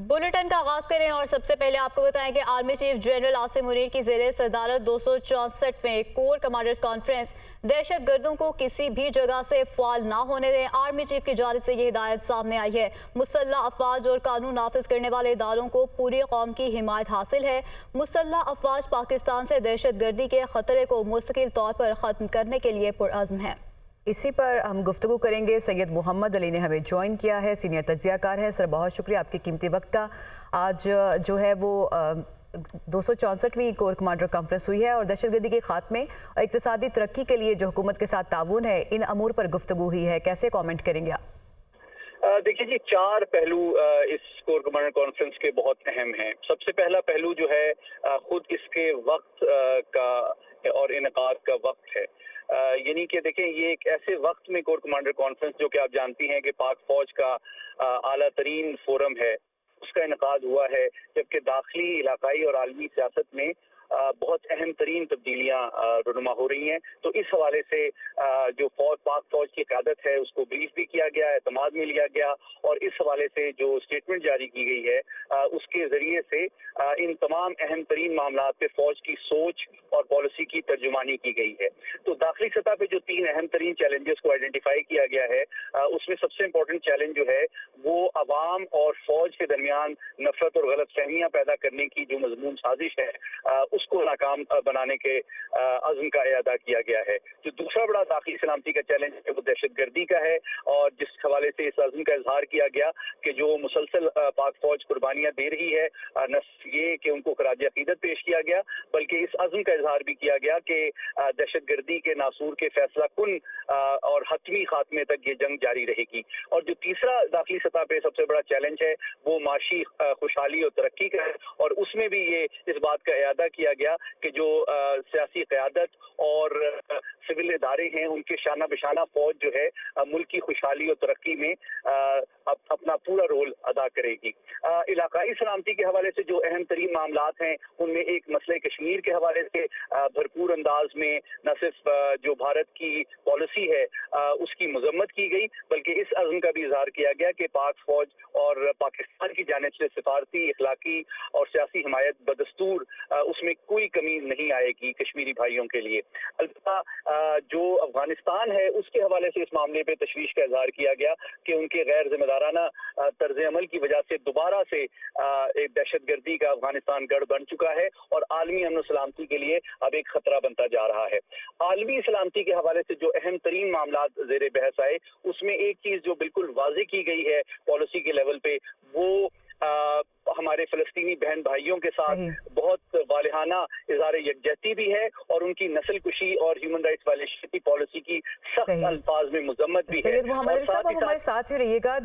Bulletin का आगाज करें और सबसे पहले आपको बताएं कि army chief general Asim Munir की ज़ेरे सदारत 264वें कोर कमांडर्स कॉन्फ्रेंस दहशत गर्दों को किसी भी जगह से फाल ना होने दें। आर्मी चीफ की जानिब से ये हिदायत सामने आई है। मुसल्लह अफवाज और कानून नाफिज करने वाले इदारों को पूरी कौम की हिमायत हासिल है। मुसल्लह अफवाज पाकिस्तान से दहशत गर्दी के खतरे को मुस्तकिल तौर पर ख़त्म करने के लिए पुरअज़्म है। इसी पर हम गुफ्तगू करेंगे। सैयद मोहम्मद अली ने हमें ज्वाइन किया है, सीनियर तज्ज़ियाकार हैं। सर बहुत शुक्रिया आपके कीमती वक्त का। आज जो है वो 264वीं कोर कमांडर कॉन्फ्रेंस हुई है और दहशतगर्दी के खात्मे और इक़्तिसादी तरक्की के लिए जो हुकूमत के साथ ताउन है, इन अमूर पर गुफ्तगू हुई है। कैसे कमेंट करेंगे आप? देखिए जी, चार पहलू इस कोर कमांडर कॉन्फ्रेंस के बहुत अहम हैं। सबसे पहला पहलू जो है खुद इसके वक्त का और इनकाद का वक्त है। यानी कि देखें, ये एक ऐसे वक्त में कोर कमांडर कॉन्फ्रेंस, जो कि आप जानती हैं कि पाक फौज का आला तरीन फोरम है, उसका इनकाद हुआ है, जबकि दाखिली, इलाकाई और आलमी सियासत में बहुत अहम तरीन तब्दीलियाँ रुनुमा हो रही हैं। तो इस हवाले से जो पाक फौज की क़यादत है, उसको ब्रीफ भी किया गया, एतमाद में लिया गया और इस हवाले से जो स्टेटमेंट जारी की गई है उसके ज़रिए से इन तमाम अहम तरीन मामलात पे फौज की सोच और पॉलिसी की तर्जुमानी की गई है। तो दाखिली सतह पे जो तीन अहम तरीन चैलेंजेस को आइडेंटिफाई किया गया है, उसमें सबसे इम्पोर्टेंट चैलेंज जो है वो अवाम और फौज के दरमियान नफरत और गलत फहमियाँ पैदा करने की जो मजमून साजिश है उसको नाकाम बनाने के अज़्म का इरादा किया गया है। जो दूसरा बड़ा दाखिली सलामती का चैलेंज है वो दहशत गर्दी का है और जिस हवाले से इस अज़्म का इजहार किया गया कि जो मुसलसल पाक फौज कुर्बानियाँ दे रही है, न ये कि उनको खराज अकीदत पेश किया गया, बल्कि इस अज़्म का इजहार भी किया गया कि दहशत गर्दी के नासूर के फैसला कुन और हतमी खात्मे तक ये जंग जारी रहेगी। और जो तीसरा दाखिली सतह पे सबसे बड़ा चैलेंज है वो माशी खुशहाली और तरक्की का है और उसमें भी ये इस बात का इरादा किया गया कि जो सियासी क़यादत और सिविल इदारे हैं, उनके शाना बिशाना फौज जो है मुल्क की खुशहाली और तरक्की में अपना पूरा रोल अदा करेगी। इलाकाई सलामती के हवाले से जो अहम तरीन मामलात हैं, उनमें एक मसले कश्मीर के हवाले से भरपूर अंदाज में न सिर्फ जो भारत की पॉलिसी है उसकी मजम्मत की गई, बल्कि इस अज़्म का भी इजहार किया गया कि पाक फौज और पाकिस्तान की जानिब से सिफारती, इखलाकी और सियासी हिमायत बदस्तूर उसमें कोई कमी नहीं आएगी कश्मीरी भाइयों के लिए। अलबत्ता जो अफगानिस्तान है उसके हवाले से इस मामले पे तशवीश का इजहार किया गया कि उनके गैर जिम्मेदाराना तर्ज अमल की वजह से दोबारा से एक दहशतगर्दी का अफगानिस्तान गढ़ बन चुका है और आलमी अमन सलामती के लिए अब एक खतरा बनता जा रहा है। आलमी सलामती के हवाले से जो अहम तरीन मामलात ज़ेरे बहस आए, उसमें एक चीज़ जो बिल्कुल वाज़ेह की गई है पॉलिसी के लेवल पे, वो हमारे फ़लस्तीनी बहन भाइयों के साथ बहुत वालिहाना इज़हार यकजहती भी है और उनकी नस्ल कुशी और ह्यूमन राइट्स वायलेशन की पॉलिसी की सख्त अल्फाज में मज़म्मत भी है। सैयद मोहम्मद अली साहब, आप हमारे साथ ही रहिएगा।